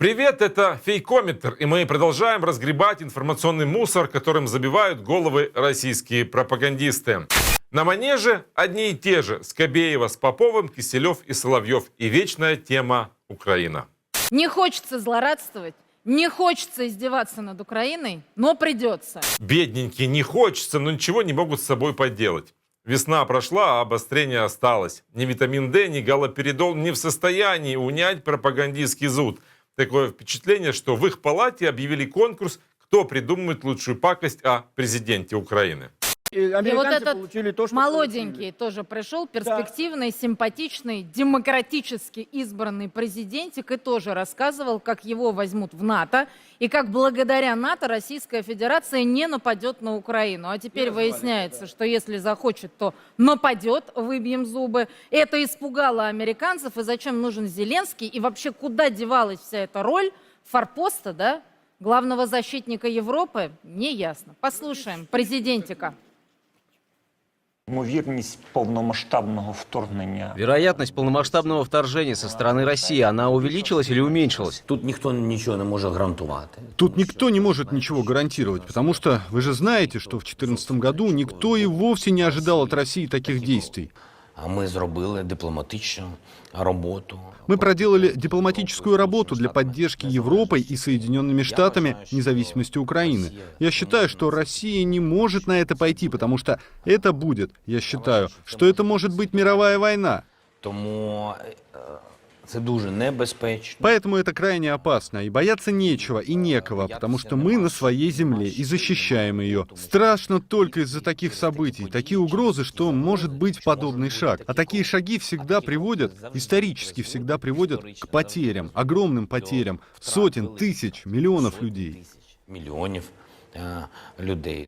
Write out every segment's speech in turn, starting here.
Привет, это Фейкометр, и мы продолжаем разгребать информационный мусор, которым забивают головы российские пропагандисты. На манеже одни и те же: Скобеева с Поповым, Киселев и Соловьев. И вечная тема Украина. Не хочется злорадствовать, не хочется издеваться над Украиной, но придется. Бедненькие, не хочется, но ничего не могут с собой поделать. Весна прошла, а обострение осталось. Ни витамин D, ни галоперидол не в состоянии унять пропагандистский зуд. Такое впечатление, что в их палате объявили конкурс, кто придумает лучшую пакость о президенте Украины. И вот этот то, молоденький тоже пришел, перспективный, симпатичный, демократически избранный президентик, и тоже рассказывал, как его возьмут в НАТО, и как благодаря НАТО Российская Федерация не нападет на Украину. А теперь выясняется, что если захочет, то нападет, выбьем зубы. Это испугало американцев, и зачем нужен Зеленский, и вообще куда девалась вся эта роль форпоста, да, главного защитника Европы, не ясно. Послушаем президентика. Вероятность полномасштабного вторгнения. Вероятность полномасштабного вторжения со стороны России, она увеличилась или уменьшилась? Тут никто ничего не может гарантировать. Тут никто не может ничего гарантировать, потому что вы же знаете, что в 2014 году никто и вовсе не ожидал от России таких действий. А мы зробили дипломатичную работу. Мы проделали дипломатическую работу для поддержки Европой и Соединенными Штатами независимости Украины. Я считаю, что Россия не может на это пойти, потому что это будет, я считаю, что это может быть мировая война. Тому це дуже небезпечно. Поэтому это крайне опасно, и бояться нечего и некого, потому что мы на своей земле и защищаем ее. Страшно только из-за таких событий, такие угрозы, что может быть подобный шаг. А такие шаги всегда приводят, исторически всегда приводят к потерям, огромным потерям, сотен, тысяч, миллионов людей. Миллионов людей.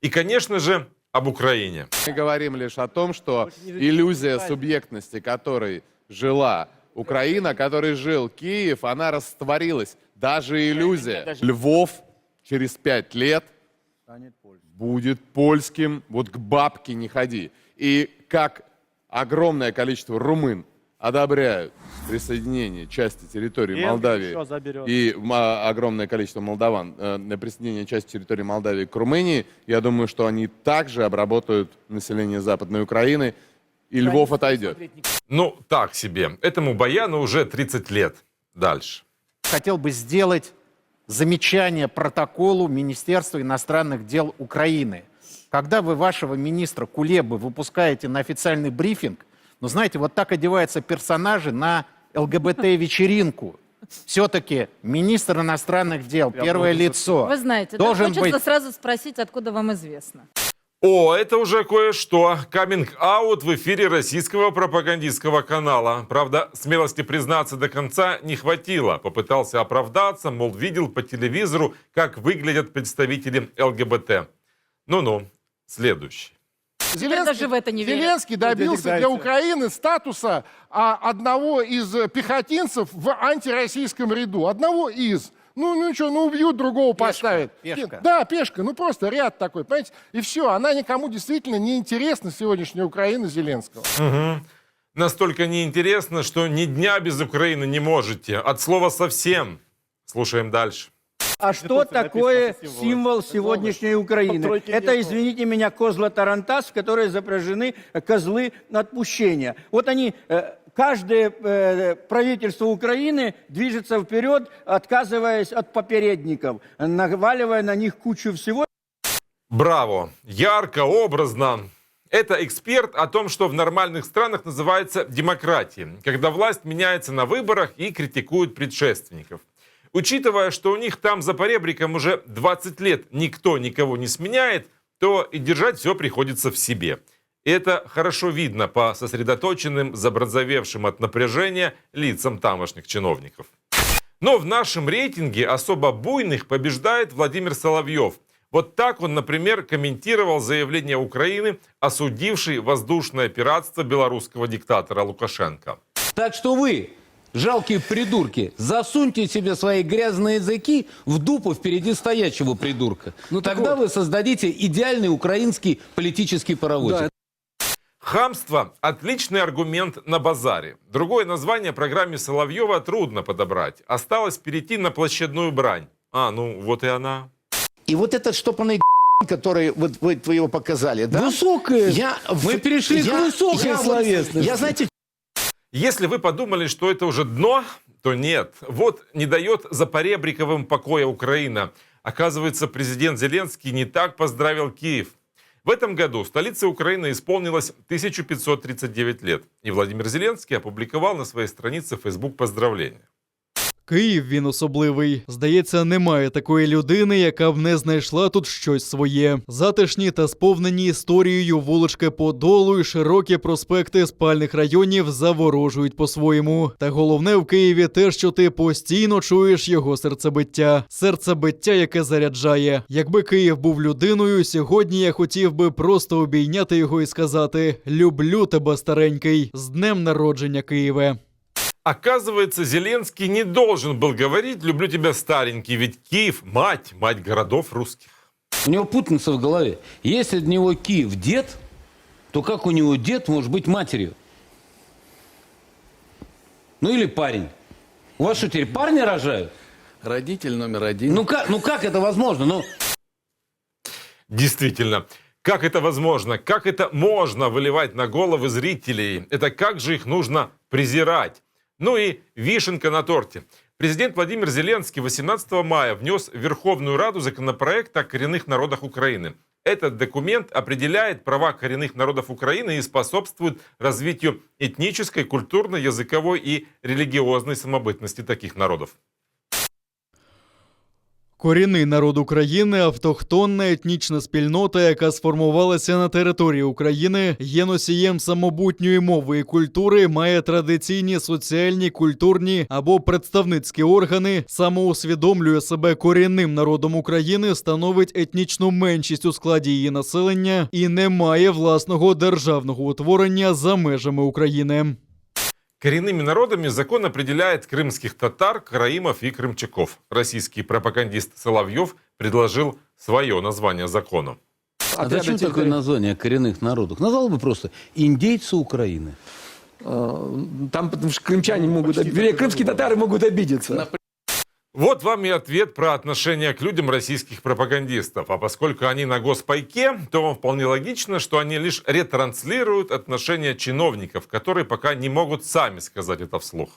И, конечно же, об Украине. Мы говорим лишь о том, что иллюзия субъектности, которой жила Украина, которой жил Киев, она растворилась. Даже иллюзия. Львов через 5 лет будет польским, вот к бабке не ходи. И как огромное количество румын одобряют присоединение части территории Молдавии и огромное количество молдаван на присоединение части территории Молдавии к Румынии, я думаю, что они также обработают население Западной Украины, и Львов отойдет. Ну, так себе. Этому Баяну уже 30 лет. Дальше. Хотел бы сделать замечание протоколу Министерства иностранных дел Украины. Когда вы вашего министра Кулебы выпускаете на официальный брифинг, ну, знаете, вот так одеваются персонажи на ЛГБТ-вечеринку. Все-таки министр иностранных дел, первое лицо. Вы знаете, должен хочется быть... сразу спросить, откуда вам известно. О, это уже кое-что. Каминг-аут в эфире российского пропагандистского канала. Правда, смелости признаться до конца не хватило. Попытался оправдаться, мол, видел по телевизору, как выглядят представители ЛГБТ. Ну-ну, следующий. Зеленский добился для Украины статуса одного из пехотинцев в антироссийском ряду. Одного из. Ну что, ну убьют, другого поставят. Пешка. Да, пешка, ну просто ряд такой, понимаете? И все, она никому действительно не интересна, сегодняшняя Украина Зеленского. Угу. Настолько неинтересно, что ни дня без Украины не можете. От слова совсем. Слушаем дальше. А что такое символ сегодняшней Украины? Это, извините меня, козла Тарантас, в которые запряжены козлы отпущения. Вот они... Каждое правительство Украины движется вперед, отказываясь от попередников, наваливая на них кучу всего. Браво! Ярко, образно. Это эксперт о том, что в нормальных странах называется демократией, когда власть меняется на выборах и критикует предшественников. Учитывая, что у них там за поребриком уже 20 лет никто никого не сменяет, то и держать все приходится в себе. Это хорошо видно по сосредоточенным, забронзовевшим от напряжения лицам тамошних чиновников. Но в нашем рейтинге особо буйных побеждает Владимир Соловьев. Вот так он, например, комментировал заявление Украины, осудившей воздушное пиратство белорусского диктатора Лукашенко. Так что вы, жалкие придурки, засуньте себе свои грязные языки в дупу впереди стоячего придурка. Ну тогда вы создадите идеальный украинский политический паровозик. Хамство – отличный аргумент на базаре. Другое название программе Соловьева трудно подобрать. Осталось перейти на площадную брань. Ну вот и она. И вот этот штопанный который вот вы его показали, да? Высокое. Мы перешли к высокой словесности. Я, знаете... Если вы подумали, что это уже дно, то нет. Вот не дает за поребриковым покоя Украина. Оказывается, президент Зеленский не так поздравил Киев. В этом году столице Украины исполнилось 1539 лет. И Владимир Зеленский опубликовал на своей странице в Facebook поздравления. Київ, він особливий. Здається, немає такої людини, яка б не знайшла тут щось своє. Затишні та сповнені історією вулички Подолу і широкі проспекти спальних районів заворожують по-своєму. Та головне в Києві те, що ти постійно чуєш його серцебиття. Серцебиття, яке заряджає. Якби Київ був людиною, сьогодні я хотів би просто обійняти його і сказати «Люблю тебе, старенький, з днем народження, Києве». Оказывается, Зеленский не должен был говорить «люблю тебя, старенький», ведь Киев – мать городов русских. У него путаница в голове. Если для него Киев дед, то как у него дед может быть матерью? Ну или парень. У вас что, теперь парни рожают? Родитель номер один. Ну как это возможно? Действительно. Как это возможно? Как это можно выливать на головы зрителей? Это как же их нужно презирать? Ну и вишенка на торте. Президент Владимир Зеленский 18 мая внес в Верховную Раду законопроект о коренных народах Украины. Этот документ определяет права коренных народов Украины и способствует развитию этнической, культурной, языковой и религиозной самобытности таких народов. Корінний народ України – автохтонна етнічна спільнота, яка сформувалася на території України, є носієм самобутньої мови і культури, має традиційні соціальні, культурні або представницькі органи, самоусвідомлює себе корінним народом України, становить етнічну меншість у складі її населення і не має власного державного утворення за межами України. Коренными народами закон определяет крымских татар, караимов и крымчаков. Российский пропагандист Соловьев предложил свое название закону. А зачем такое название коренных народов? Назвал бы просто «индейцы Украины». Там потому что крымчане могут, крымские татары могут обидеться. Вот вам и ответ про отношение к людям российских пропагандистов. А поскольку они на госпайке, то вполне логично, что они лишь ретранслируют отношения чиновников, которые пока не могут сами сказать это вслух.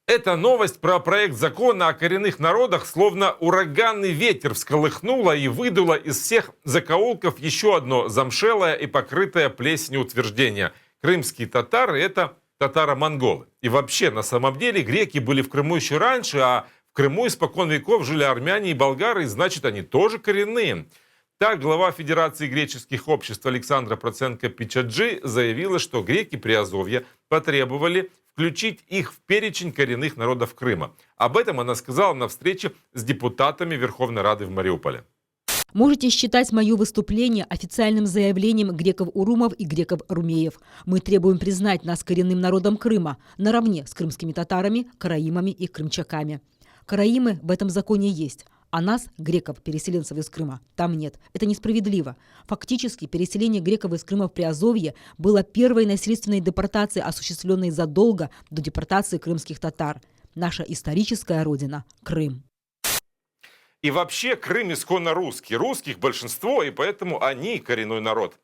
Эта новость про проект закона о коренных народах словно ураганный ветер всколыхнула и выдула из всех закоулков еще одно замшелое и покрытое плесенью утверждение. Крымские татары – это татаро-монголы. И вообще, на самом деле, греки были в Крыму еще раньше, а в Крыму испокон веков жили армяне и болгары, и значит, они тоже коренные. Так, глава Федерации греческих обществ Александра Проценко-Пичаджи заявила, что греки Приазовья потребовали включить их в перечень коренных народов Крыма. Об этом она сказала на встрече с депутатами Верховной Рады в Мариуполе. Можете считать мое выступление официальным заявлением греков-урумов и греков-румеев. Мы требуем признать нас коренным народом Крыма, наравне с крымскими татарами, караимами и крымчаками. Караимы в этом законе есть, а нас, греков, переселенцев из Крыма, там нет. Это несправедливо. Фактически, переселение греков из Крыма в Приазовье было первой насильственной депортацией, осуществленной задолго до депортации крымских татар. Наша историческая родина – Крым. И вообще Крым исконно русский. Русских большинство, и поэтому они коренной народ.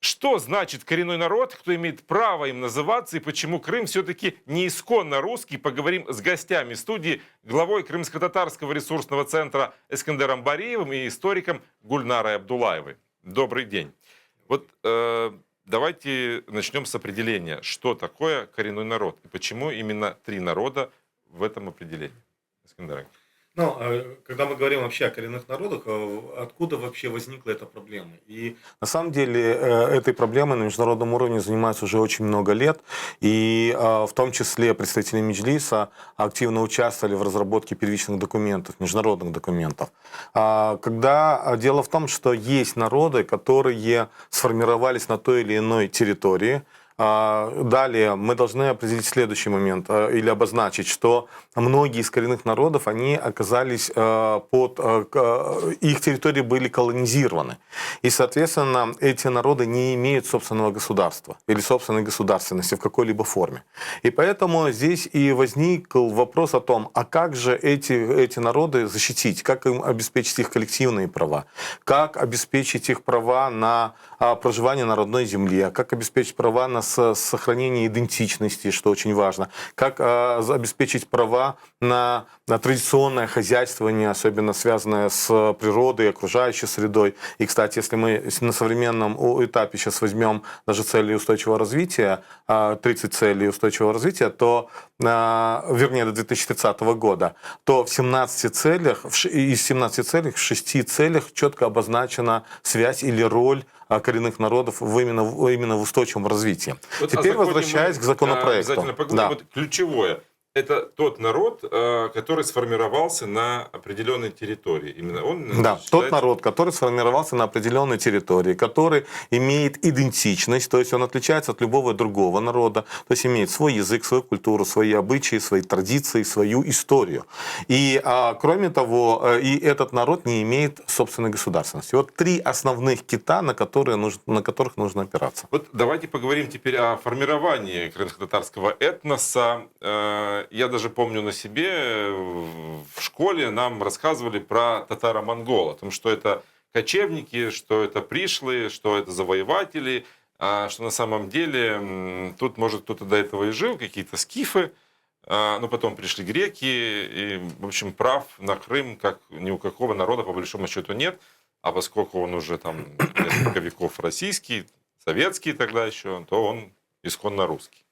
Что значит коренной народ, кто имеет право им называться, и почему Крым все-таки не исконно русский? Поговорим с гостями студии, главой Крымско-татарского ресурсного центра Эскандером Бариевым и историком Гульнарой Абдулаевой. Добрый день. Вот давайте начнем с определения, что такое коренной народ и почему именно 3 народа в этом определении. Эскандер. Ну, когда мы говорим вообще о коренных народах, откуда вообще возникла эта проблема? И на самом деле этой проблемой на международном уровне занимаются уже очень много лет, и в том числе представители Меджлиса активно участвовали в разработке первичных документов, международных документов. Когда дело в том, что есть народы, которые сформировались на той или иной территории, Далее мы должны определить следующий момент или обозначить, что многие из коренных народов, они оказались их территории были колонизированы. И, соответственно, эти народы не имеют собственного государства или собственной государственности в какой-либо форме. И поэтому здесь и возник вопрос о том, а как же эти народы защитить, как им обеспечить их коллективные права, как обеспечить их права на проживание на родной земле, как обеспечить права на сохранение идентичности, что очень важно, как обеспечить права на традиционное хозяйствование, особенно связанное с природой, окружающей средой. И, кстати, если мы на современном этапе сейчас возьмем даже цели устойчивого развития, 30 целей устойчивого развития, то, вернее, до 2030 года, то в 17 целях, из 17 целей, в 6 целях четко обозначена связь или роль коренных народов именно в устойчивом развитии. Вот, теперь возвращаясь к законопроекту. Обязательно поговорим. Вот ключевое. Это тот народ, который сформировался на определенной территории. Именно он, тот народ, который сформировался на определенной территории, который имеет идентичность, то есть он отличается от любого другого народа, то есть имеет свой язык, свою культуру, свои обычаи, свои традиции, свою историю. И, кроме того, и этот народ не имеет собственной государственности. Вот 3 основных кита, на которых нужно опираться. Вот давайте поговорим теперь о формировании крымско-татарского этноса. Я даже помню на себе, в школе нам рассказывали про татаро-монгол, о том, что это кочевники, что это пришлые, что это завоеватели, что на самом деле тут, может, кто-то до этого и жил, какие-то скифы, но потом пришли греки, и, в общем, прав на Крым, как ни у какого народа, по большому счету, нет, а поскольку он уже там несколько веков российский, советский тогда еще, то он исконно русский.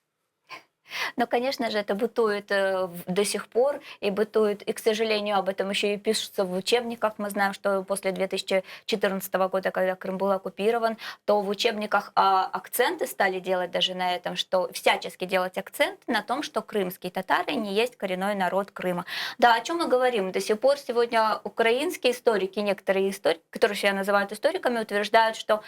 Но, конечно же, это бытует до сих пор, и бытует, и, к сожалению, об этом еще и пишутся в учебниках. Мы знаем, что после 2014 года, когда Крым был оккупирован, то в учебниках акценты стали делать даже на этом, что всячески делать акцент на том, что крымские татары не есть коренной народ Крыма. Да, о чем мы говорим? До сих пор сегодня украинские историки, некоторые историки, которые себя называют историками, утверждают, что,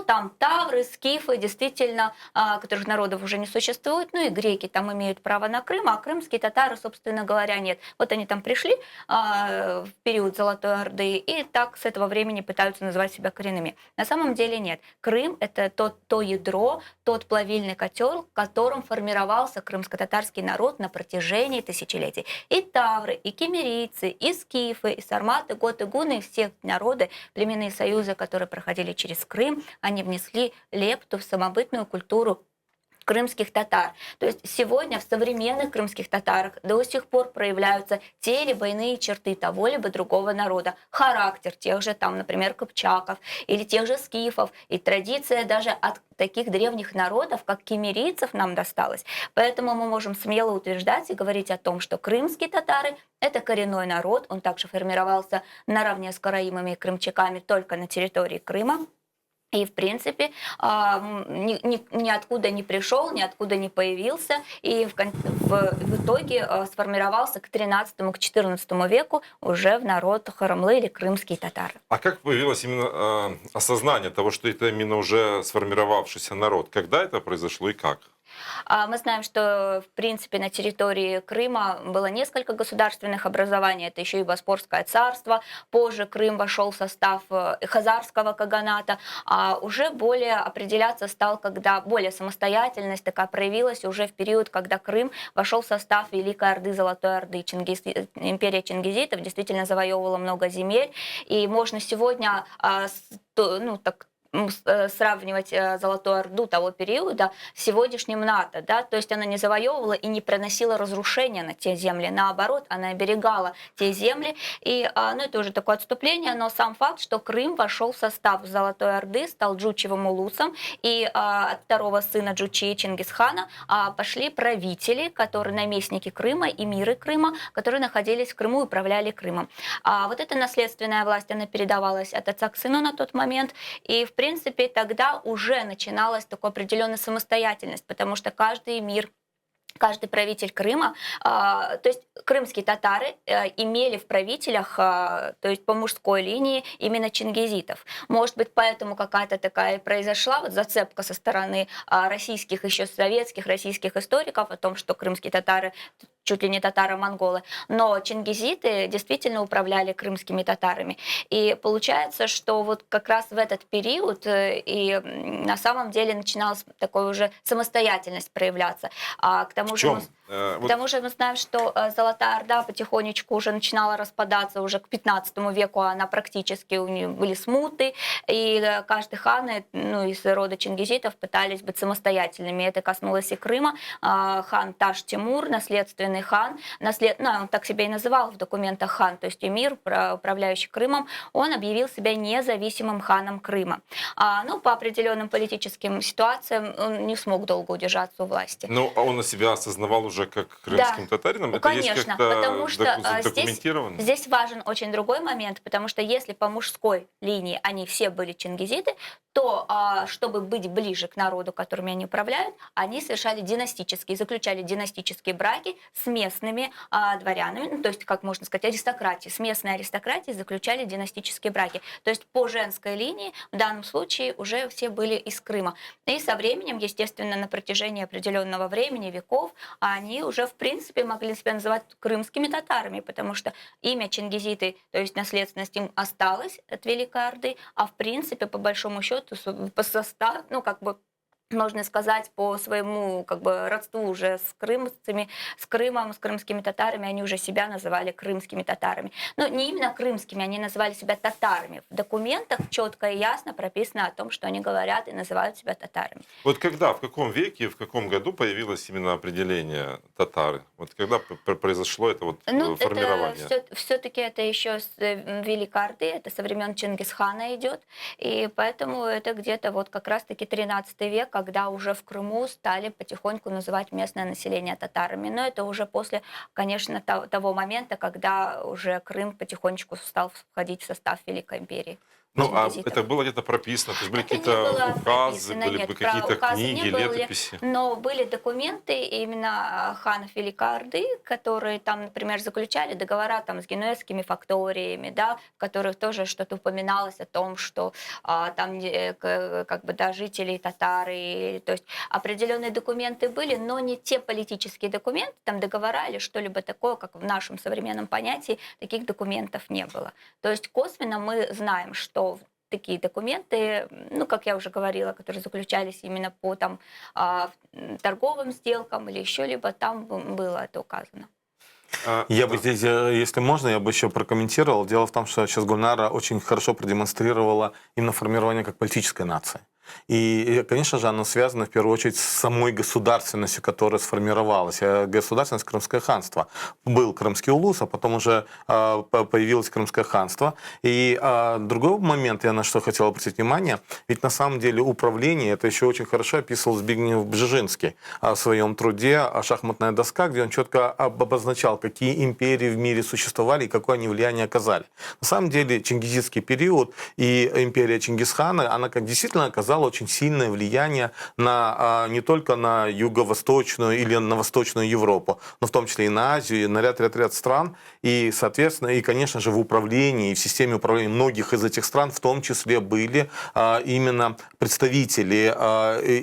там тавры, скифы, действительно, которых народов уже не существует, и греки там имеют право на Крым, а крымские татары, собственно говоря, нет. Вот они там пришли в период Золотой Орды и так с этого времени пытаются называть себя коренными. На самом деле нет. Крым — это то ядро, тот плавильный котел, в котором формировался крымско-татарский народ на протяжении тысячелетий. И тавры, и кемерийцы, и скифы, и сарматы, готы, гуны, и все народы, племенные союзы, которые проходили через Крым, они внесли лепту в самобытную культуру крымских татар. То есть сегодня в современных крымских татарах до сих пор проявляются те либо иные черты того либо другого народа. Характер тех же, например, кыпчаков или тех же скифов. И традиция даже от таких древних народов, как кемерийцев, нам досталась. Поэтому мы можем смело утверждать и говорить о том, что крымские татары — это коренной народ. Он также формировался наравне с караимами и крымчаками только на территории Крыма. И, в принципе, ниоткуда не пришел, ниоткуда не появился, и в итоге сформировался к 13-14 веку уже в народ харамлы или крымские татары. А как появилось именно осознание того, что это именно уже сформировавшийся народ? Когда это произошло и как? Мы знаем, что, в принципе, на территории Крыма было несколько государственных образований. Это еще и Боспорское царство. Позже Крым вошел в состав Хазарского каганата. А уже более определяться стал, когда более самостоятельность такая проявилась уже в период, когда Крым вошел в состав Великой Орды, Золотой Орды. Империя чингизитов действительно завоевывала много земель. И можно сегодня сравнивать Золотую Орду того периода с сегодняшним НАТО, да, то есть она не завоевывала и не приносила разрушения на те земли, наоборот, она оберегала те земли, и, это уже такое отступление, но сам факт, что Крым вошел в состав Золотой Орды, стал Джучевым улусом, и от второго сына Джучи, Чингисхана, пошли правители, которые наместники Крыма, эмиры Крыма, которые находились в Крыму и управляли Крымом. Вот эта наследственная власть, она передавалась от отца к сыну на тот момент, и, в принципе, тогда уже начиналась такая определенная самостоятельность, потому что каждый эмир каждый правитель Крыма, то есть крымские татары имели в правителях, то есть по мужской линии, именно чингизитов. Может быть, поэтому какая-то такая произошла вот зацепка со стороны российских, еще советских, российских историков о том, что крымские татары чуть ли не татаро-монголы, но чингизиты действительно управляли крымскими татарами. И получается, что вот как раз в этот период и на самом деле начиналась такая уже самостоятельность проявляться. К тому же мы знаем, что Золотая Орда потихонечку уже начинала распадаться, уже к 15 веку она практически, у нее были смуты, и каждый хан из рода чингизитов пытались быть самостоятельными. Это коснулось и Крыма. Хан Таш-Тимур, наследственный хан, он так себя и называл в документах хан, то есть эмир, управляющий Крымом, он объявил себя независимым ханом Крыма. По определенным политическим ситуациям он не смог долго удержаться у власти. Ну, а он себя осознавал уже как крымским татарином? Это конечно, есть как-то потому что документировано? Здесь важен очень другой момент, потому что если по мужской линии они все были чингизиты, то, чтобы быть ближе к народу, которыми они управляют, они заключали династические браки с местными дворянами, то есть, как можно сказать, аристократией. С местной аристократией заключали династические браки. То есть по женской линии в данном случае уже все были из Крыма. И со временем, естественно, на протяжении определенного времени, веков, они уже, в принципе, могли себя называть крымскими татарами, потому что имя чингизиты, то есть наследственность им осталась от Великой Орды, а в принципе, по большому счету, по составу, можно сказать, по своему родству уже с крымцами, с Крымом, с крымскими татарами, они уже себя называли крымскими татарами. Но не именно крымскими, они называли себя татарами. В документах четко и ясно прописано о том, что они говорят и называют себя татарами. Вот когда, в каком веке, в каком году появилось именно определение татары? Вот когда произошло это формирование? Все-таки это еще с Великой Орды, это со времен Чингисхана идет, и поэтому это где-то как раз-таки 13 век, когда уже в Крыму стали потихоньку называть местное население татарами. Но это уже после, конечно, того момента, когда уже Крым потихонечку стал входить в состав Великой империи. А это было где-то прописано? То есть были какие-то указы, были какие-то книги, летописи? Но были документы именно ханов Великой Орды, которые там, например, заключали договора с генуэзскими факториями, в которых тоже что-то упоминалось о том, что там жители татары, то есть определенные документы были, но не те политические документы, там договора или что-либо такое, как в нашем современном понятии, таких документов не было. То есть косвенно мы знаем, что такие документы, как я уже говорила, которые заключались именно по торговым сделкам или еще либо, там было это указано. Я бы здесь, если можно, я бы еще прокомментировал. Дело в том, что сейчас Гульнара очень хорошо продемонстрировала именно формирование как политической нации. И, конечно же, оно связано в первую очередь с самой государственностью, которая сформировалась. Государственность Крымское ханство. Был Крымский улус, а потом уже появилось Крымское ханство. И другой момент, я на что хотел обратить внимание, ведь на самом деле управление, это еще очень хорошо описывал Збигнев Бжезинский в своем труде «Шахматная доска», где он четко обозначал, какие империи в мире существовали и какое они влияние оказали. На самом деле чингизидский период и империя Чингисхана, она действительно оказала очень сильное влияние не только на юго-восточную или на восточную Европу, но в том числе и на Азию, и на ряд стран. И, соответственно, и, конечно же, в управлении, в системе управления многих из этих стран, в том числе были именно представители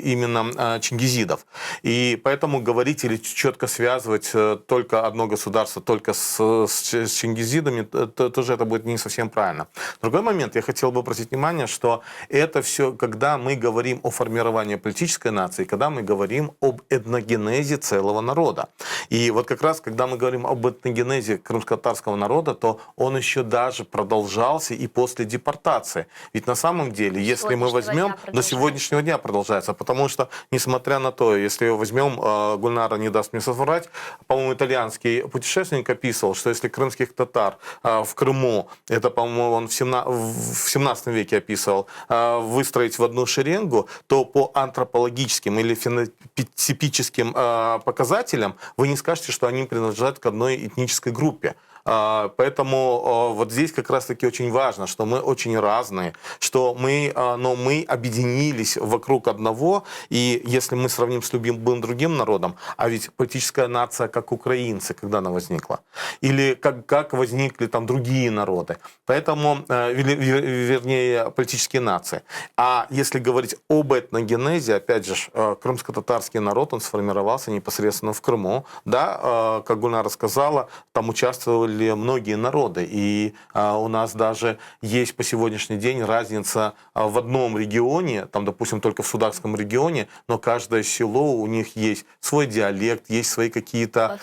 именно чингизидов. И поэтому говорить или четко связывать только одно государство только с чингизидами, тоже это будет не совсем правильно. Другой момент, я хотел бы обратить внимание, что это все, когда мы говорим о формировании политической нации, когда мы говорим об этногенезе целого народа. И вот как раз, когда мы говорим об этногенезе крымско-татарского народа, то он еще даже продолжался и после депортации. Ведь на самом деле, если мы возьмем, до сегодняшнего дня продолжается, потому что, несмотря на то, если возьмем, Гульнара не даст мне соврать, по-моему, итальянский путешественник описывал, что если крымских татар в Крыму, это, по-моему, он в 17 веке описывал, выстроить в одну шеренгу, то по антропологическим или фенотипическим показателям вы не скажете, что они принадлежат к одной этнической группе. Поэтому вот здесь как раз-таки очень важно, что мы очень разные, что но мы объединились вокруг одного, и если мы сравним с любым другим народом, а ведь политическая нация, как украинцы, когда она возникла, или как возникли там другие народы, поэтому, вернее, политические нации. А если говорить об этногенезе, опять же, крымско-татарский народ, он сформировался непосредственно в Крыму, да, как Гульнара сказала, там участвовали многие народы, и у нас даже есть по сегодняшний день разница в одном регионе, там, допустим, только в Судакском регионе, но каждое село, у них есть свой диалект, есть свои какие-то,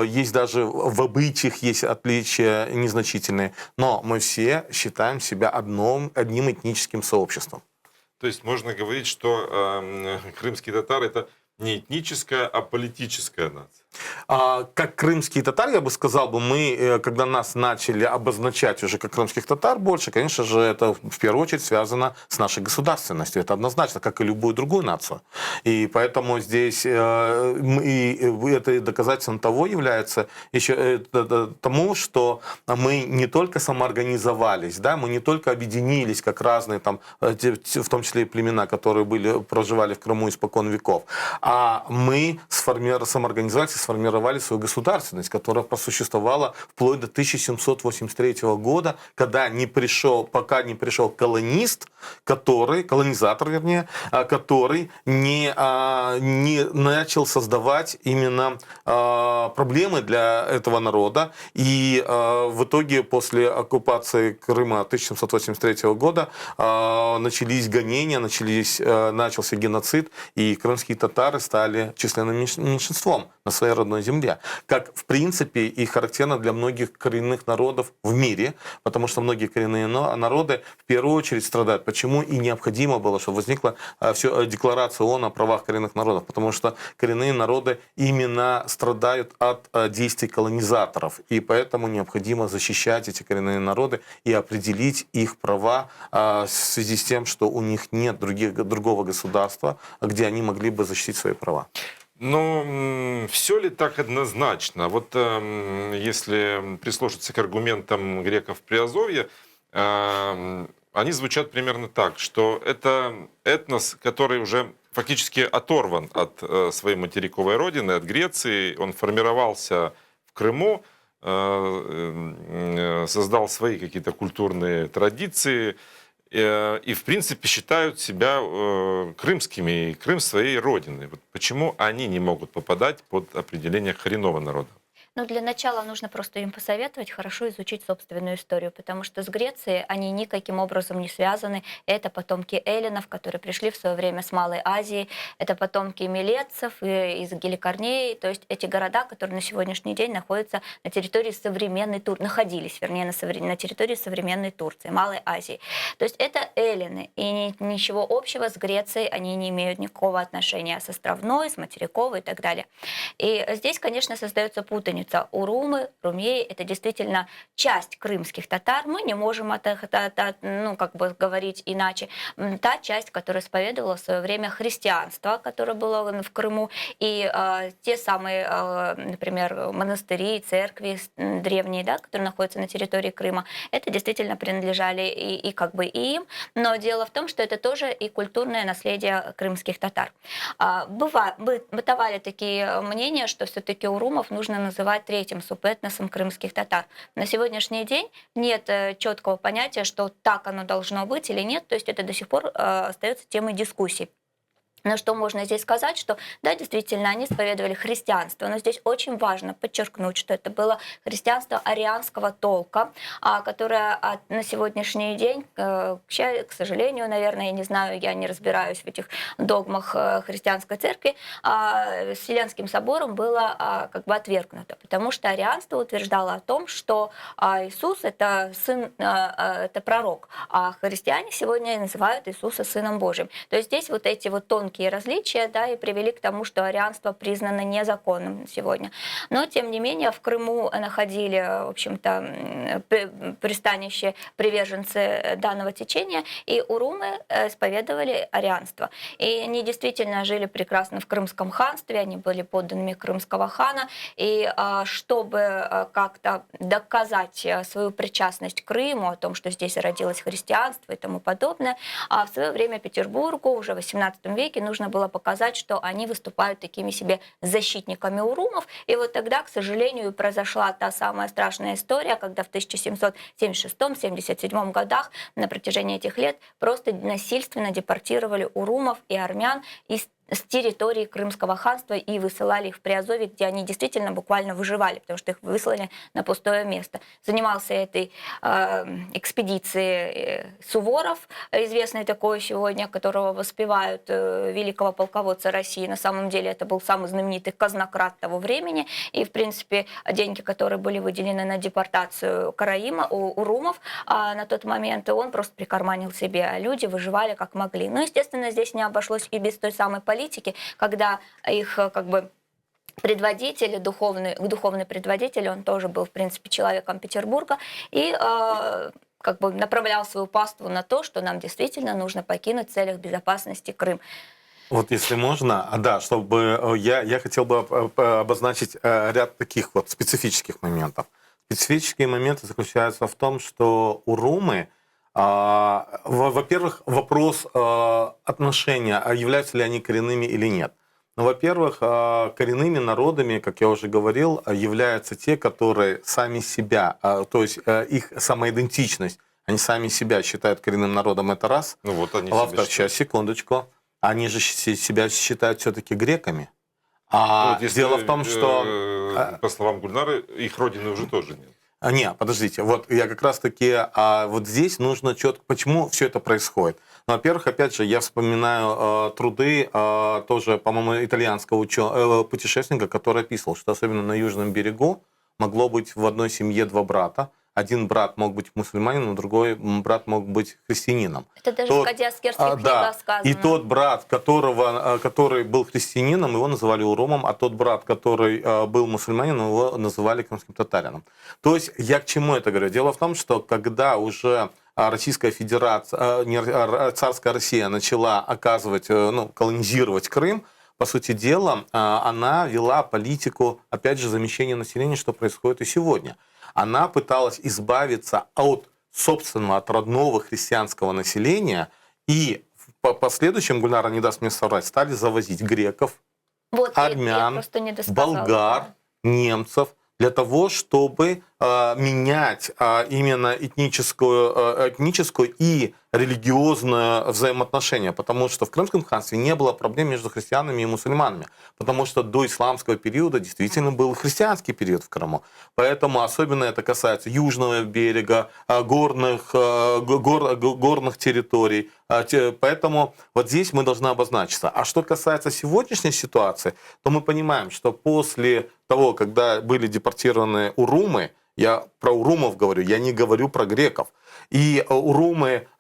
есть даже в обычаях есть отличия незначительные, но мы все считаем себя одним этническим сообществом. То есть можно говорить, что крымские татары это не этническая, а политическая нация. Как крымские татары, я бы сказал, мы, когда нас начали обозначать уже как крымских татар больше, конечно же, это в первую очередь связано с нашей государственностью. Это однозначно, как и любую другую нацию. И поэтому здесь это доказательством того является еще тому, что мы не только самоорганизовались, да, мы не только объединились как разные, там, в том числе и племена, которые проживали в Крыму испокон веков, а мы самоорганизовались и сформировали свою государственность, которая просуществовала вплоть до 1783 года, пока не пришел колонизатор, который не начал создавать именно проблемы для этого народа. И в итоге после оккупации Крыма 1783 года начались гонения, начался геноцид, и крымские татары стали численным меньшинством на своей родной земле. Как, в принципе, и характерно для многих коренных народов в мире, потому что многие коренные народы в первую очередь страдают. Почему и необходимо было, чтобы возникла декларация ООН о правах коренных народов? Потому что коренные народы именно страдают от действий колонизаторов. И поэтому необходимо защищать эти коренные народы и определить их права в связи с тем, что у них нет другого государства, где они могли бы защитить свои права. Но все ли так однозначно? Вот если прислушаться к аргументам греков Приазовья, они звучат примерно так, что это этнос, который уже фактически оторван от своей материковой родины, от Греции. Он формировался в Крыму, создал свои какие-то культурные традиции, и, в принципе, считают себя крымскими, и Крым своей родиной. Вот почему они не могут попадать под определение коренного народа? Ну, для начала нужно просто им посоветовать хорошо изучить собственную историю, потому что с Грецией они никаким образом не связаны. Это потомки эллинов, которые пришли в свое время с Малой Азии, это потомки милетцев из Геликорнеи, то есть эти города, которые на сегодняшний день находятся на территории современной Турции, находились, вернее, на территории современной Турции, Малой Азии. То есть это эллины, и ничего общего с Грецией они не имеют никакого отношения с островной, с материковой и так далее. И здесь, конечно, создается путаница. Урумы, румеи — это действительно часть крымских татар. Мы не можем говорить иначе. Та часть, которая исповедовала в свое время христианство, которое было в Крыму, и те самые, например, монастыри, церкви древние, да, которые находятся на территории Крыма, это действительно принадлежали и им. Но дело в том, что это тоже и культурное наследие крымских татар. Бытовали такие мнения, что все-таки урумов нужно называть третьим субэтносом крымских татар. На сегодняшний день нет четкого понятия, что так оно должно быть или нет, то есть это до сих пор остается темой дискуссий. Но что можно здесь сказать, что да, действительно, они исповедовали христианство, но здесь очень важно подчеркнуть, что это было христианство арианского толка, которое на сегодняшний день, к сожалению, наверное, я не знаю, я не разбираюсь в этих догмах христианской церкви, Вселенским собором было отвергнуто, потому что арианство утверждало о том, что Иисус — это сын, это пророк, а христиане сегодня называют Иисуса Сыном Божьим. То есть здесь вот эти вот тонкие некие различия, да, и привели к тому, что арианство признано незаконным сегодня. Но, тем не менее, в Крыму находили, в общем-то, пристанище приверженцы данного течения, и урумы исповедовали арианство. И они действительно жили прекрасно в Крымском ханстве, они были подданными крымского хана, и чтобы как-то доказать свою причастность к Крыму, о том, что здесь родилось христианство и тому подобное, в свое время Петербургу уже в XVIII веке нужно было показать, что они выступают такими себе защитниками урумов. И вот тогда, к сожалению, произошла та самая страшная история, когда в 1776-77 годах на протяжении этих лет просто насильственно депортировали урумов и армян с территории Крымского ханства и высылали их в Приазовье, где они действительно буквально выживали, потому что их выслали на пустое место. Занимался этой экспедицией Суворов, известный такой сегодня, которого воспевают великого полководца России. На самом деле это был самый знаменитый казнократ того времени. И, в принципе, деньги, которые были выделены на депортацию урумов на тот момент, он просто прикарманил себе, а люди выживали как могли. Ну, естественно, здесь не обошлось и без той самой политики, когда их как бы предводитель, духовный предводитель, он тоже был, в принципе, человеком Петербурга, и как бы направлял свою паству на то, что нам действительно нужно покинуть в целях безопасности Крым. Вот если можно, да, чтобы я хотел бы обозначить ряд таких вот специфических моментов. Специфические моменты заключаются в том, что урумы, во-первых, вопрос отношения, являются ли они коренными или нет. Ну, во-первых, коренными народами, как я уже говорил, являются те, которые сами себя, то есть их самоидентичность, они сами себя считают коренным народом, это раз. Ну, вот они во-вторых, сейчас, секундочку, они же себя считают все-таки греками. Дело в том, что... По словам Гульнары, их родины уже тоже нет. Не, подождите, вот я как раз-таки, вот здесь нужно четко, почему все это происходит. Ну, во-первых, опять же, я вспоминаю труды тоже, по-моему, итальянского путешественника, который описывал, что особенно на Южном берегу могло быть в одной семье два брата. Один брат мог быть мусульманином, другой брат мог быть христианином. Это даже в Кадиаскерских книгах сказано. И тот брат, который был христианином, его называли урумом, а тот брат, который был мусульманином, его называли крымским татарином. То есть я к чему это говорю? Дело в том, что когда уже Российская Федерация, царская Россия начала колонизировать Крым, по сути дела, она вела политику, опять же, замещения населения, что происходит и сегодня. Она пыталась избавиться от собственного, от родного христианского населения, и по последующим, Гульнара не даст мне соврать, стали завозить греков, армян, болгар, немцев, для того, чтобы менять именно этническую и религиозное взаимоотношения, потому что в Крымском ханстве не было проблем между христианами и мусульманами, потому что до исламского периода действительно был христианский период в Крыму. Поэтому особенно это касается южного берега, горных территорий. Поэтому вот здесь мы должны обозначиться. А что касается сегодняшней ситуации, то мы понимаем, что после того, когда были депортированы урумы, я про урумов говорю, я не говорю про греков. И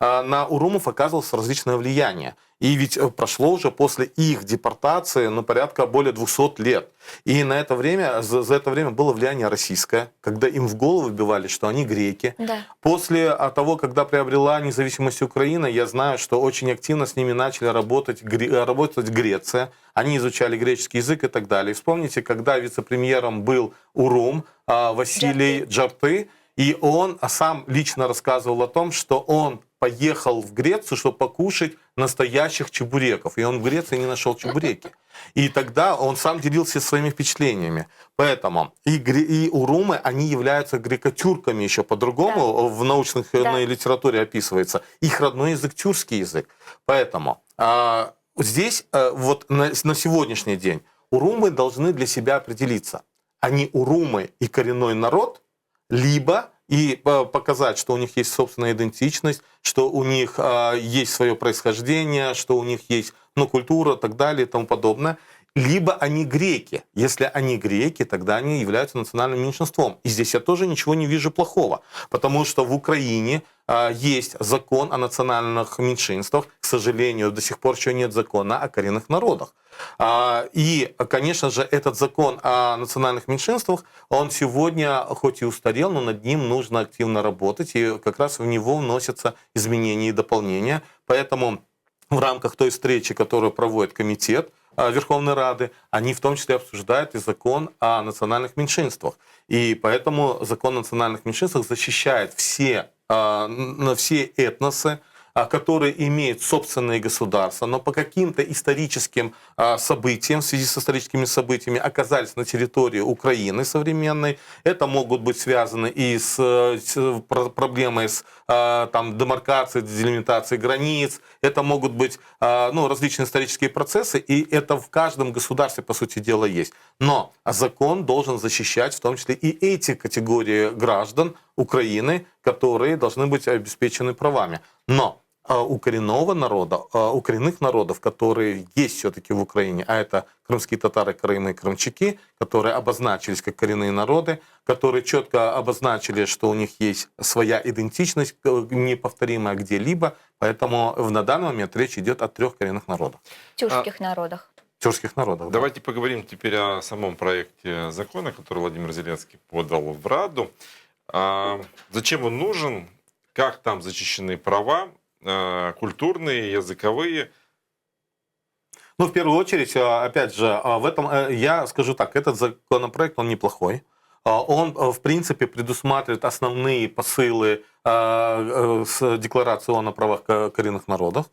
на урумов оказывалось различное влияние. И ведь прошло уже после их депортации порядка более 200 лет. И за это время было влияние российское, когда им в голову вбивали, что они греки. Да. После того, когда приобрела независимость Украина, я знаю, что очень активно с ними начали работать Греция. Они изучали греческий язык и так далее. И вспомните, когда вице-премьером был урум Василий Джарты, и он сам лично рассказывал о том, что он поехал в Грецию, чтобы покушать настоящих чебуреков. И он в Греции не нашел чебуреки. И тогда он сам делился своими впечатлениями. Поэтому и урумы, они являются греко-тюрками еще по-другому, в научной литературе описывается. Их родной язык тюркский язык. Поэтому здесь вот на сегодняшний день урумы должны для себя определиться. Они урумы и коренной народ, либо и показать, что у них есть собственная идентичность, что у них есть свое происхождение, что у них есть культура и так далее и тому подобное. либо они греки. Если они греки, тогда они являются национальным меньшинством. И здесь я тоже ничего не вижу плохого, потому что в Украине есть закон о национальных меньшинствах. К сожалению, до сих пор еще нет закона о коренных народах. И, конечно же, этот закон о национальных меньшинствах, он сегодня, хоть и устарел, но над ним нужно активно работать, и как раз в него вносятся изменения и дополнения. Поэтому в рамках той встречи, которую проводит комитет Верховной Рады, они в том числе обсуждают и закон о национальных меньшинствах. И поэтому закон о национальных меньшинствах защищает все этносы, которые имеют собственные государства, но по каким-то историческим событиям, в связи с историческими событиями, оказались на территории Украины современной. Это могут быть связаны и с проблемой с демаркацией, делимитацией границ. Это могут быть различные исторические процессы, и это в каждом государстве, по сути дела, есть. Но закон должен защищать в том числе и эти категории граждан Украины, которые должны быть обеспечены правами. Но у коренного народа, у коренных народов, которые есть все-таки в Украине, а это крымские татары, крымы и крымчаки, которые обозначились как коренные народы, которые четко обозначили, что у них есть своя идентичность, неповторимая где-либо, поэтому на данный момент речь идет о 3 коренных народах. Тюркских народах. Тюркских народов. Давайте поговорим теперь о самом проекте закона, который Владимир Зеленский подал в Раду. Зачем он нужен? Как там защищены права? Культурные, языковые? В первую очередь, опять же, в этом я скажу так, этот законопроект, он неплохой. Он, в принципе, предусматривает основные посылы с Декларации ООН о правах коренных народов.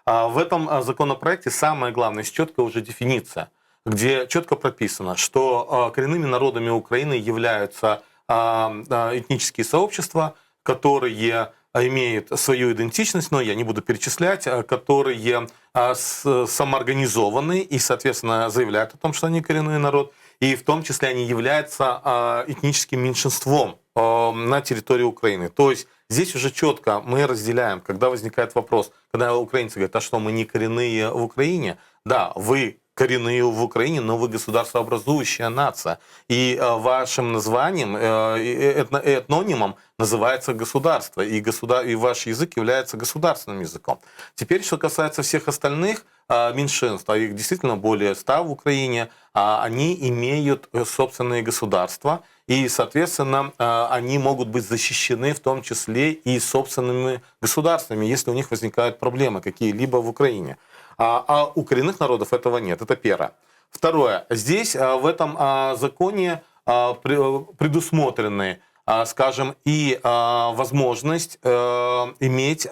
В этом законопроекте самое главное, четкая уже дефиниция, где четко прописано, что коренными народами Украины являются этнические сообщества, которые имеют свою идентичность, но я не буду перечислять, которые самоорганизованы и, соответственно, заявляют о том, что они коренной народ, и в том числе они являются этническим меньшинством на территории Украины. То есть здесь уже четко мы разделяем, когда возникает вопрос, когда украинцы говорят, а что, мы не коренные в Украине? Да, вы коренные в Украине, но вы государствообразующая нация. И вашим названием, этнонимом называется государство. И ваш язык является государственным языком. Теперь, что касается всех остальных меньшинств, а их действительно более 100 в Украине, они имеют собственные государства. И, соответственно, они могут быть защищены в том числе и собственными государствами, если у них возникают проблемы какие-либо в Украине. А у коренных народов этого нет. Это первое. Второе. Здесь в этом законе предусмотрены, скажем, и возможность иметь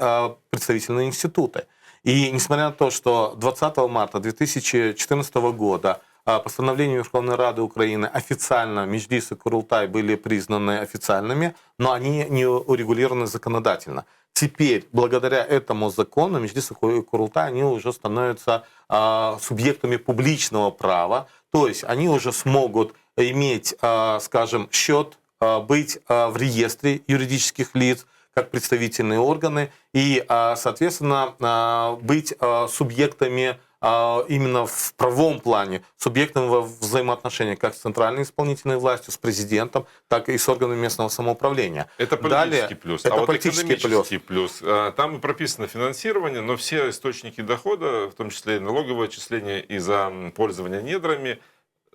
представительные институты. И несмотря на то, что 20 марта 2014 года постановлением Верховной Рады Украины официально Меджлис и Курултай были признаны официальными, но они не урегулированы законодательно. Теперь, благодаря этому закону, Меджлис и Курултай, они уже становятся субъектами публичного права, то есть они уже смогут иметь, скажем, счет, быть в реестре юридических лиц, как представительные органы, и, соответственно, быть субъектами именно в правовом плане, субъектом во взаимоотношениях как с центральной исполнительной властью, с президентом, так и с органами местного самоуправления. Это политический плюс. Это вот политический плюс. Там и прописано финансирование, но все источники дохода, в том числе и налоговые отчисления и за пользование недрами,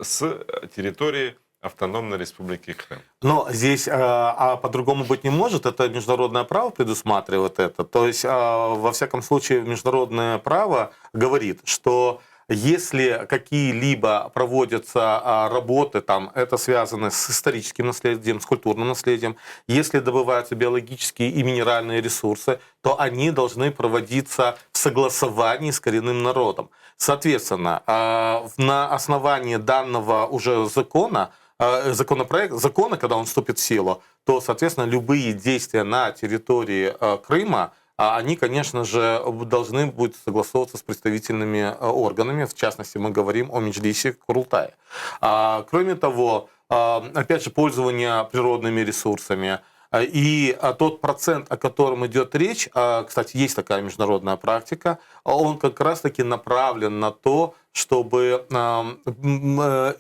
с территории Автономной Республики Крым. Но здесь по-другому быть не может. Это международное право предусматривает это. То есть, во всяком случае, международное право говорит, что если какие-либо проводятся работы, там, это связано с историческим наследием, с культурным наследием, если добываются биологические и минеральные ресурсы, то они должны проводиться в согласовании с коренным народом. Соответственно, на основании данного уже закона, когда он вступит в силу, то, соответственно, любые действия на территории Крыма, они, конечно же, должны будут согласовываться с представительными органами. В частности, мы говорим о Меджлисе Курултае. Кроме того, опять же, пользование природными ресурсами, И тот процент, о котором идет речь, кстати, есть такая международная практика, он как раз-таки направлен на то, чтобы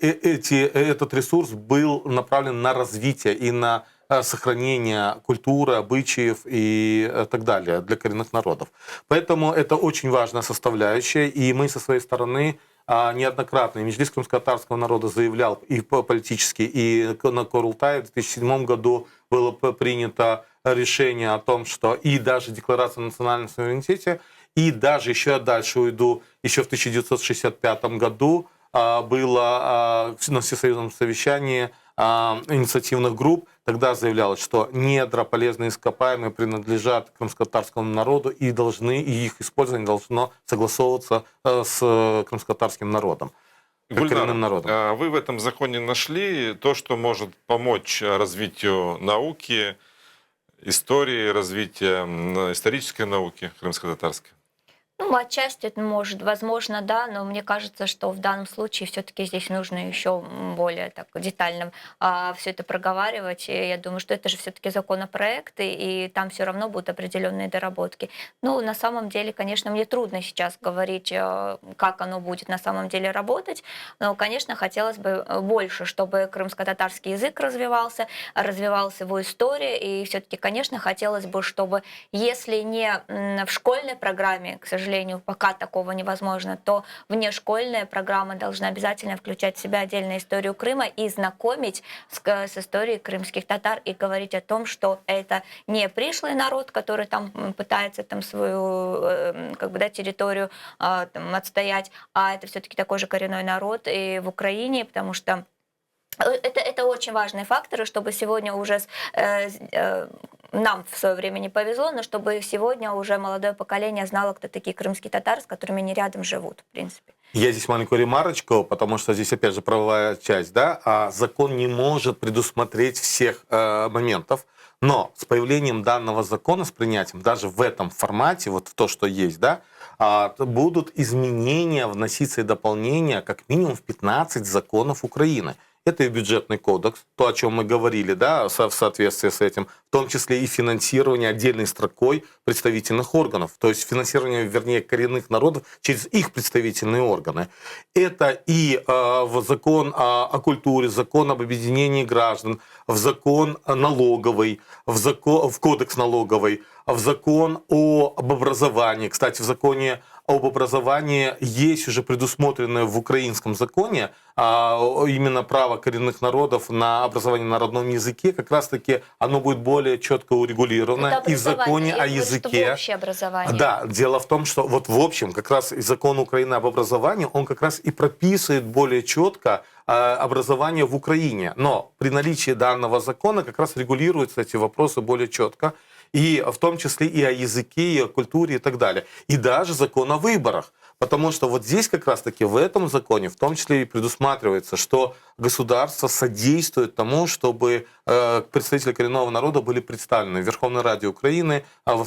этот ресурс был направлен на развитие и на сохранение культуры, обычаев и так далее для коренных народов. Поэтому это очень важная составляющая, и мы со своей стороны неоднократно и Меджлис крымско-татарского народа заявлял и политически, и на Курултае в 2007 году было принято решение о том, что и даже Декларация о национальном суверенитете, и даже еще дальше уйду, еще в 1965 году было на всесоюзном совещании инициативных групп, тогда заявлялось, что недра, полезные ископаемые принадлежат крымско-татарскому народу и их использование должно согласовываться с крымско-татарским народом. Гульнар, вы в этом законе нашли то, что может помочь развитию науки, истории, развитию исторической науки крымско-татарской? Ну, отчасти это может, возможно, да, но мне кажется, что в данном случае все-таки здесь нужно еще более так детально все это проговаривать. И я думаю, что это же все-таки законопроекты, и там все равно будут определенные доработки. Ну, на самом деле, конечно, мне трудно сейчас говорить, как оно будет на самом деле работать, но, конечно, хотелось бы больше, чтобы крымско-татарский язык развивался его история, и все-таки, конечно, хотелось бы, чтобы, если не в школьной программе, к сожалению, пока такого невозможно, то внешкольная программа должна обязательно включать в себя отдельную историю Крыма и знакомить с историей крымских татар и говорить о том, что это не пришлый народ, который там пытается там свою территорию отстоять, а это все-таки такой же коренной народ и в Украине, потому что это очень важные факторы, чтобы сегодня уже нам в свое время не повезло, но чтобы сегодня уже молодое поколение знало, кто такие крымские татары, с которыми они рядом живут, в принципе. Я здесь маленькую ремарочку, потому что здесь опять же правовая часть, да, а закон не может предусмотреть всех моментов, но с появлением данного закона, с принятием, даже в этом формате, вот то, что есть, да, будут изменения вноситься и дополнения как минимум в 15 законов Украины. Это и бюджетный кодекс, то, о чем мы говорили, да, в соответствии с этим, в том числе и финансирование отдельной строкой представительных органов, то есть финансирование, вернее, коренных народов через их представительные органы. Это и в закон о культуре, закон об объединении граждан, в закон налоговый, в кодекс налоговый, в закон об образовании. Кстати, в законе об образовании есть уже предусмотренное в украинском законе именно право коренных народов на образование на родном языке. Как раз-таки оно будет более четко урегулировано и в законе о языке. Да, дело в том, что вот в общем как раз и закон Украины об образовании, он как раз и прописывает более четко образование в Украине. Но при наличии данного закона как раз регулируются эти вопросы более четко. И в том числе и о языке, и о культуре и так далее. И даже закон о выборах. Потому что вот здесь как раз-таки в этом законе в том числе и предусматривается, что государство содействует тому, чтобы представители коренного народа были представлены в Верховной Раде Украины, в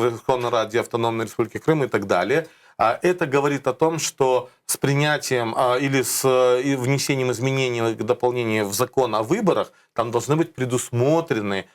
Верховной Раде Автономной Республики Крым и так далее. Это говорит о том, что с принятием или с внесением изменений, дополнений в закон о выборах, там должны быть предусмотрены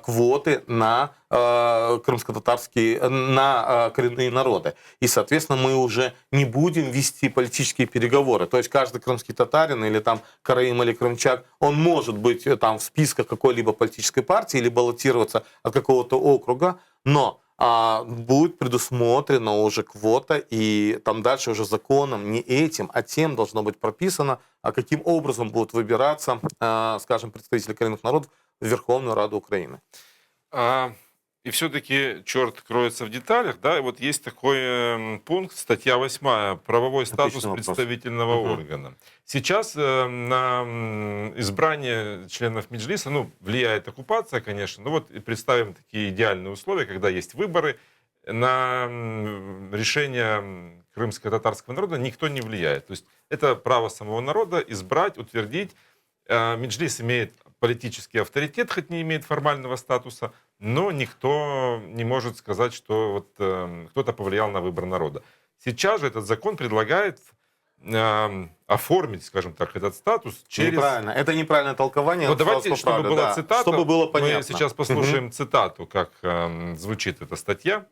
квоты на крымско-татарские, на коренные народы. И, соответственно, мы уже не будем вести политические переговоры. То есть каждый крымский татарин или там караим или крымчак, он может быть там в списках какой-либо политической партии или баллотироваться от какого-то округа, но будет предусмотрена уже квота, и там дальше уже законом не этим, а тем должно быть прописано, каким образом будут выбираться, скажем, представители коренных народов в Верховную Раду Украины. И все-таки черт кроется в деталях, да, и вот есть такой пункт, статья 8, правовой статус представительного органа. Сейчас на избрание членов Меджлиса, влияет оккупация, конечно, но вот представим такие идеальные условия, когда есть выборы, на решение крымско-татарского народа никто не влияет. То есть это право самого народа избрать, утвердить. Меджлис имеет политический авторитет, хоть не имеет формального статуса, но никто не может сказать, что вот, кто-то повлиял на выбор народа. Сейчас же этот закон предлагает оформить, скажем так, этот статус через... Неправильно. Это неправильное толкование. Вот давайте, чтобы правда, была да. цитата, Чтобы было понятно. мы сейчас послушаем цитату, как звучит эта статья.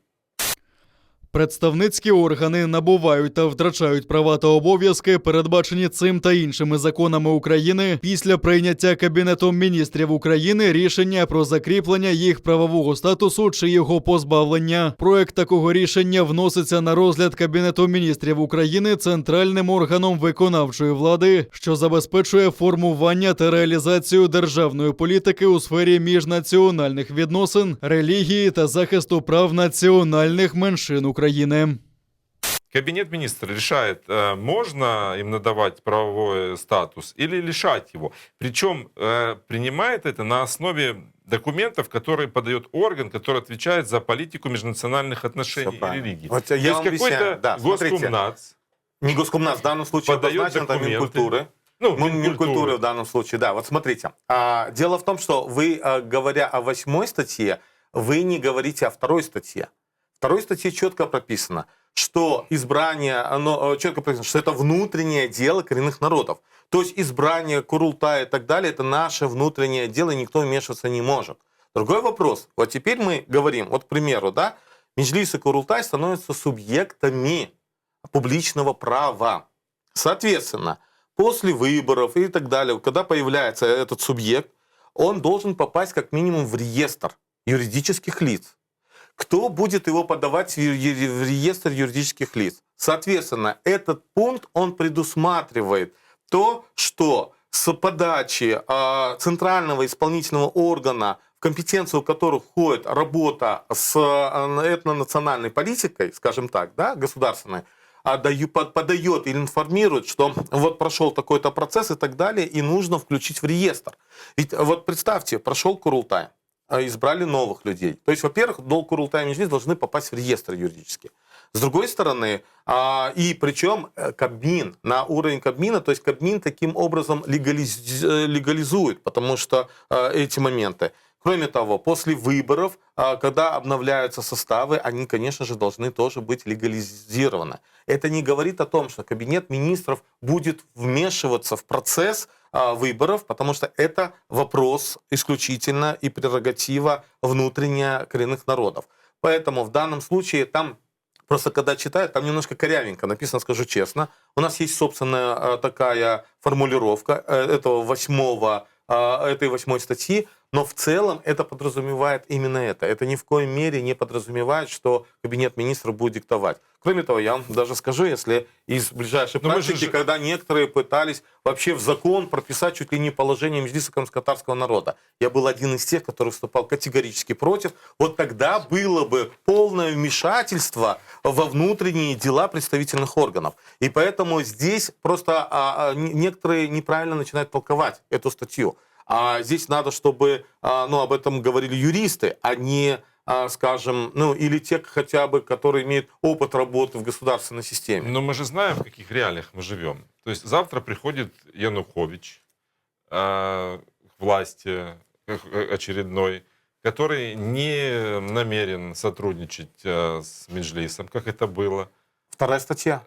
Представницькі органи набувають та втрачають права та обов'язки, передбачені цим та іншими законами України, після прийняття Кабінетом міністрів України рішення про закріплення їх правового статусу чи його позбавлення. Проект такого рішення вноситься на розгляд Кабінету міністрів України центральним органом виконавчої влади, що забезпечує формування та реалізацію державної політики у сфері міжнаціональних відносин, релігії та захисту прав національних меншин України. Кабинет министров решает, можно им надавать правовой статус или лишать его. Причем принимает это на основе документов, которые подает орган, который отвечает за политику межнациональных отношений и религий. Вот То я есть вам какой-то объясняю. Да, Госкомнац. Не Госкомнац, в данном случае подает обозначено там документы. Минкультуры. Ну, Минкультуры в данном случае, да. Вот смотрите. Дело в том, что вы, говоря о 8 статье, вы не говорите о 2 статье. В 2 статье четко прописано, что избрание, четко прописано, что это внутреннее дело коренных народов. То есть избрание Курултая и так далее, это наше внутреннее дело, и никто вмешиваться не может. Другой вопрос. Вот теперь мы говорим, вот к примеру, да, Меджлис и Курултай становятся субъектами публичного права. Соответственно, после выборов и так далее, когда появляется этот субъект, он должен попасть как минимум в реестр юридических лиц. Кто будет его подавать в реестр юридических лиц? Соответственно, этот пункт, он предусматривает то, что с подачи центрального исполнительного органа, в компетенцию которых входит работа с этнонациональной политикой, скажем так, да, государственной, подает или информирует, что вот прошел такой-то процесс и так далее, и нужно включить в реестр. Ведь вот представьте, прошел Курултай, избрали новых людей. То есть, во-первых, долг Курултая и Меджлис должны попасть в реестр юридически. С другой стороны, и причем Кабмин, на уровень Кабмина, то есть Кабмин таким образом легализует, потому что эти моменты. Кроме того, после выборов, когда обновляются составы, они, конечно же, должны тоже быть легализированы. Это не говорит о том, что Кабинет министров будет вмешиваться в процесс выборов, потому что это вопрос исключительно и прерогатива внутренняя коренных народов. Поэтому в данном случае там, просто когда читают, там немножко корявенько написано, скажу честно. У нас есть собственная такая формулировка этой 8 статьи, но в целом это подразумевает именно это. Это ни в коей мере не подразумевает, что Кабинет министров будет диктовать. Кроме того, я вам даже скажу, если из ближайшей практики, когда некоторые пытались вообще в закон прописать чуть ли не положение Меджлиса крымско-татарского народа, я был один из тех, который выступал категорически против, вот тогда было бы полное вмешательство во внутренние дела представительных органов. И поэтому здесь просто некоторые неправильно начинают толковать эту статью. А здесь надо, чтобы об этом говорили юристы, а не, скажем, или те хотя бы, которые имеют опыт работы в государственной системе. Но мы же знаем, в каких реалиях мы живем. То есть завтра приходит Янукович к власти очередной, который не намерен сотрудничать с Меджлисом, как это было. 2 статья.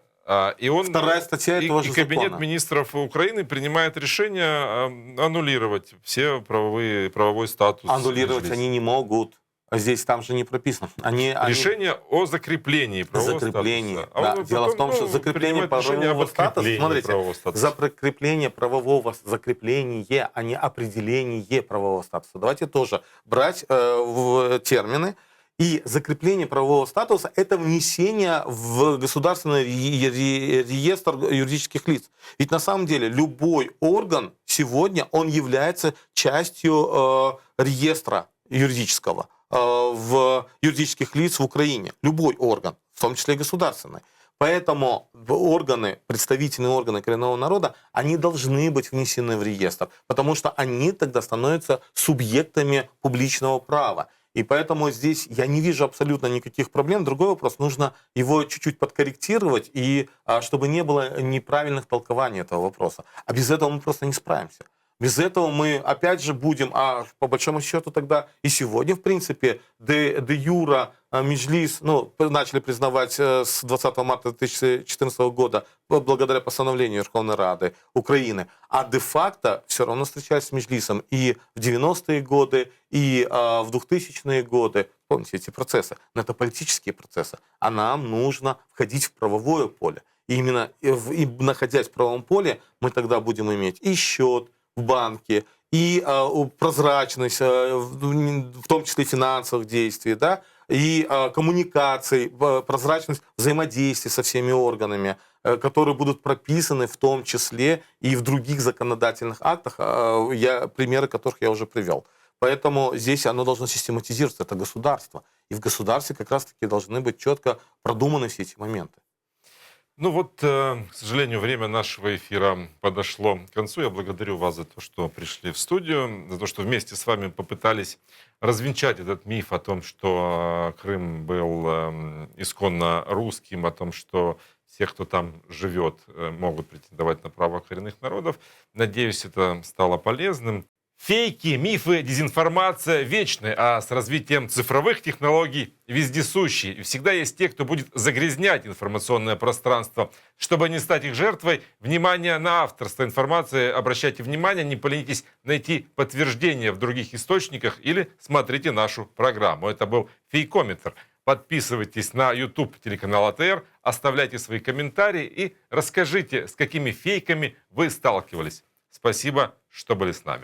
И он, 2 статья этого же Кабинет закона. министров Украины принимает решение аннулировать все правовой статус. Аннулировать Меджлиса. они не могут. Здесь там же не прописано. Решение о закреплении правового закреплении. статуса. Да. Дело в том, что закрепление правового статуса, смотрите, закрепление правового, закрепление, а не определение правового статуса. Давайте тоже брать в термины. И закрепление правового статуса – это внесение в государственный реестр юридических лиц. Ведь на самом деле любой орган сегодня, он является частью реестра юридического в юридических лиц в Украине. Любой орган, в том числе и государственный. Поэтому органы, представительные органы коренного народа, они должны быть внесены в реестр, потому что они тогда становятся субъектами публичного права. И поэтому здесь я не вижу абсолютно никаких проблем. Другой вопрос, нужно его чуть-чуть подкорректировать, и чтобы не было неправильных толкований этого вопроса. А без этого мы просто не справимся. Без этого мы опять же будем, по большому счету тогда и сегодня, в принципе, де юра Меджлис, начали признавать с 20 марта 2014 года благодаря постановлению Верховной Рады Украины, а де-факто все равно встречались с Меджлисом и в 90-е годы, и в 2000-е годы. Помните эти процессы? Но это политические процессы, а нам нужно входить в правовое поле. И именно находясь в правовом поле, мы тогда будем иметь и счет в банке, и прозрачность, в том числе финансовых действий, да, и коммуникаций, прозрачность взаимодействия со всеми органами, которые будут прописаны в том числе и в других законодательных актах, примеры которых я уже привел. Поэтому здесь оно должно систематизироваться, это государство. И в государстве как раз-таки должны быть четко продуманы все эти моменты. К сожалению, время нашего эфира подошло к концу. Я благодарю вас за то, что пришли в студию, за то, что вместе с вами попытались развенчать этот миф о том, что Крым был исконно русским, о том, что все, кто там живет, могут претендовать на права коренных народов. Надеюсь, это стало полезным. Фейки, мифы, дезинформация вечны, а с развитием цифровых технологий вездесущие. И всегда есть те, кто будет загрязнять информационное пространство. Чтобы не стать их жертвой, внимание на авторство информации. Обращайте внимание, не поленитесь найти подтверждение в других источниках или смотрите нашу программу. Это был Фейкометр. Подписывайтесь на YouTube телеканал АТР, оставляйте свои комментарии и расскажите, с какими фейками вы сталкивались. Спасибо, что были с нами.